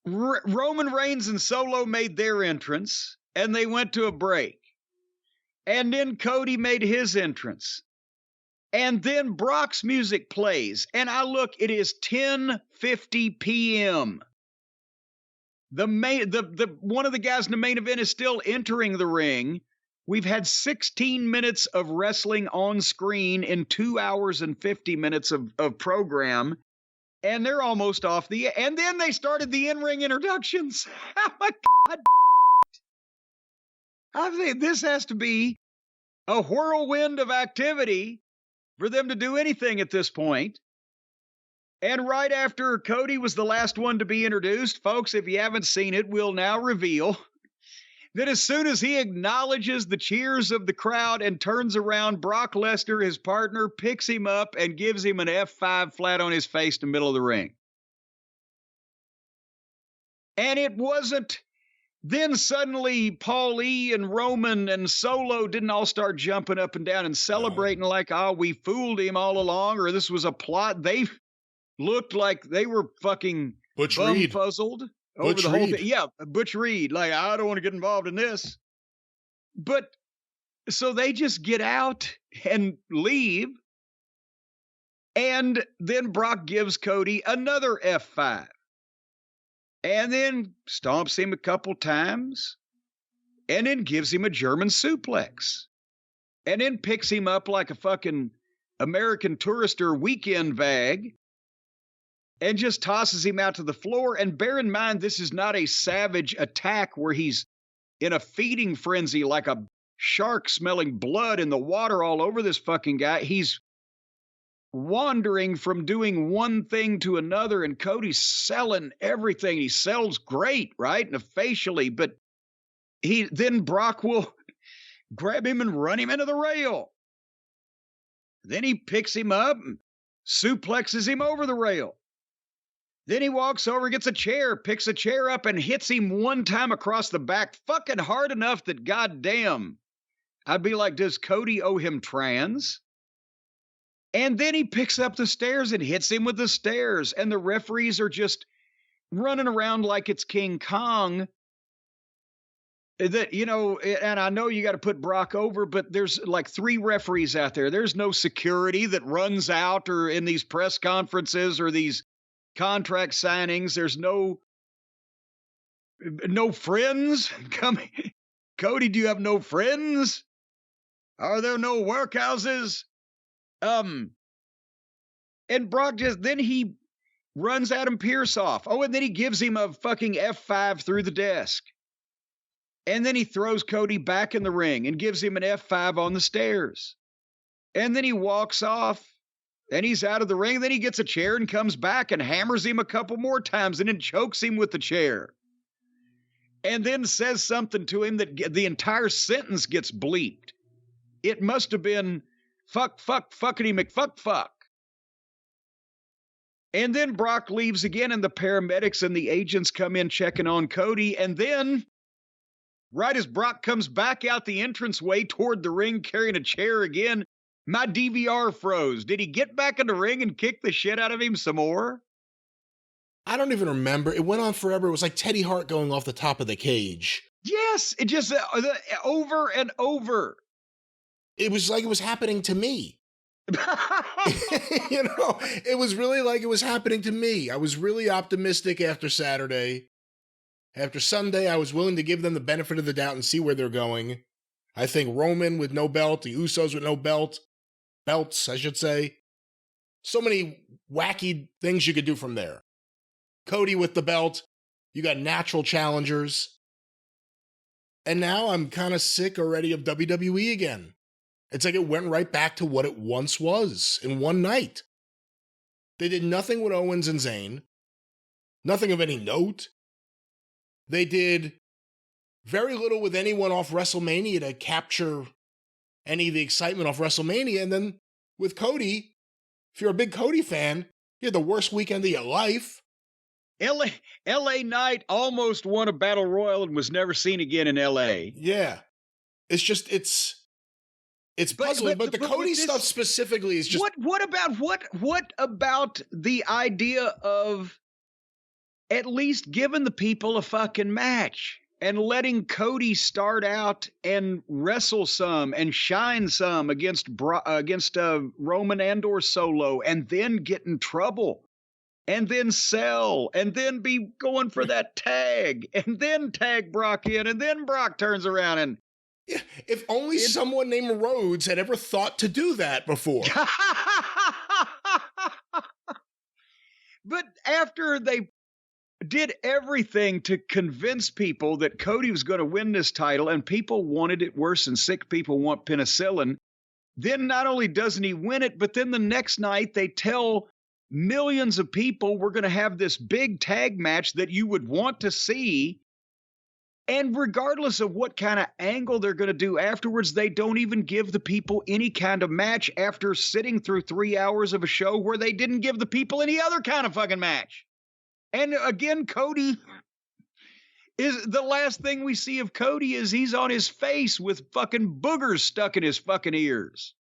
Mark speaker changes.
Speaker 1: Roman Reigns and Solo made their entrance, and they went to a break. And then Cody made his entrance. And then Brock's music plays. And I look, it is 10:50 p.m. One of the guys in the main event is still entering the ring. We've had 16 minutes of wrestling on screen in 2 hours and 50 minutes of program. And they're almost off and then they started the in-ring introductions. Oh my God. I think this has to be a whirlwind of activity for them to do anything at this point. And right after Cody was the last one to be introduced, folks, if you haven't seen it, we'll now reveal that as soon as he acknowledges the cheers of the crowd and turns around, Brock Lesnar, his partner, picks him up and gives him an F5 flat on his face in the middle of the ring. And it wasn't. Then suddenly Paul E. and Roman and Solo didn't all start jumping up and down and celebrating like, oh, we fooled him all along, or this was a plot. They looked like they were fucking bum-fuzzled over the whole thing. Yeah, Butch Reed. Like, I don't want to get involved in this. But so they just get out and leave. And then Brock gives Cody another F5. And then stomps him a couple times. And then gives him a German suplex. And then picks him up like a fucking American Tourister weekend bag. And just tosses him out to the floor. And bear in mind, this is not a savage attack where he's in a feeding frenzy like a shark smelling blood in the water all over this fucking guy. He's wandering from doing one thing to another, and Cody's selling everything. He sells great, right? And facially, but then Brock will grab him and run him into the rail. Then he picks him up and suplexes him over the rail. Then he walks over, gets a chair, picks a chair up, and hits him one time across the back, fucking hard enough that, goddamn, I'd be like, does Cody owe him trans? And then he picks up the stairs and hits him with the stairs, and the referees are just running around like it's King Kong. That, you know, and I know you got to put Brock over, but there's like 3 referees out there. There's no security that runs out or in these press conferences or these contract signings. There's no friends coming. Cody, do you have no friends? Are there no workhouses? And Brock then he runs Adam Pearce off. Oh, and then he gives him a fucking F5 through the desk. And then he throws Cody back in the ring and gives him an F5 on the stairs. And then he walks off and he's out of the ring. Then he gets a chair and comes back and hammers him a couple more times and then chokes him with the chair. And then says something to him that the entire sentence gets bleeped. It must have been fuckity McFuck. And then Brock leaves again and the paramedics and the agents come in checking on Cody. And then, right as Brock comes back out the entranceway toward the ring carrying a chair again, my DVR froze. Did he get back in the ring and kick the shit out of him some more?
Speaker 2: I don't even remember. It went on forever. It was like Teddy Hart going off the top of the cage.
Speaker 1: Yes, it just over and over.
Speaker 2: It was like it was happening to me. You know, it was really like it was happening to me. I was really optimistic after Saturday. After Sunday, I was willing to give them the benefit of the doubt and see where they're going. I think Roman with no belt, the Usos with no belts, I should say. So many wacky things you could do from there. Cody with the belt. You got natural challengers. And now I'm kind of sick already of WWE again. It's like it went right back to what it once was in one night. They did nothing with Owens and Zayn. Nothing of any note. They did very little with anyone off WrestleMania to capture any of the excitement off WrestleMania. And then with Cody, if you're a big Cody fan, you had the worst weekend of your life.
Speaker 1: LA Knight almost won a battle royal and was never seen again in LA.
Speaker 2: Yeah. It's just, it's puzzling, but the Cody stuff specifically is just...
Speaker 1: What about the idea of at least giving the people a fucking match and letting Cody start out and wrestle some and shine some against Roman and/or Solo, and then get in trouble, and then sell, and then be going for that tag, and then tag Brock in, and then Brock turns around and...
Speaker 2: Yeah, if only someone named Rhodes had ever thought to do that before.
Speaker 1: But after they did everything to convince people that Cody was going to win this title, and people wanted it worse than sick people want penicillin, then not only doesn't he win it, but then the next night they tell millions of people we're going to have this big tag match that you would want to see. And regardless of what kind of angle they're going to do afterwards, they don't even give the people any kind of match after sitting through 3 hours of a show where they didn't give the people any other kind of fucking match. And again, Cody is the last thing we see of Cody is he's on his face with fucking boogers stuck in his fucking ears.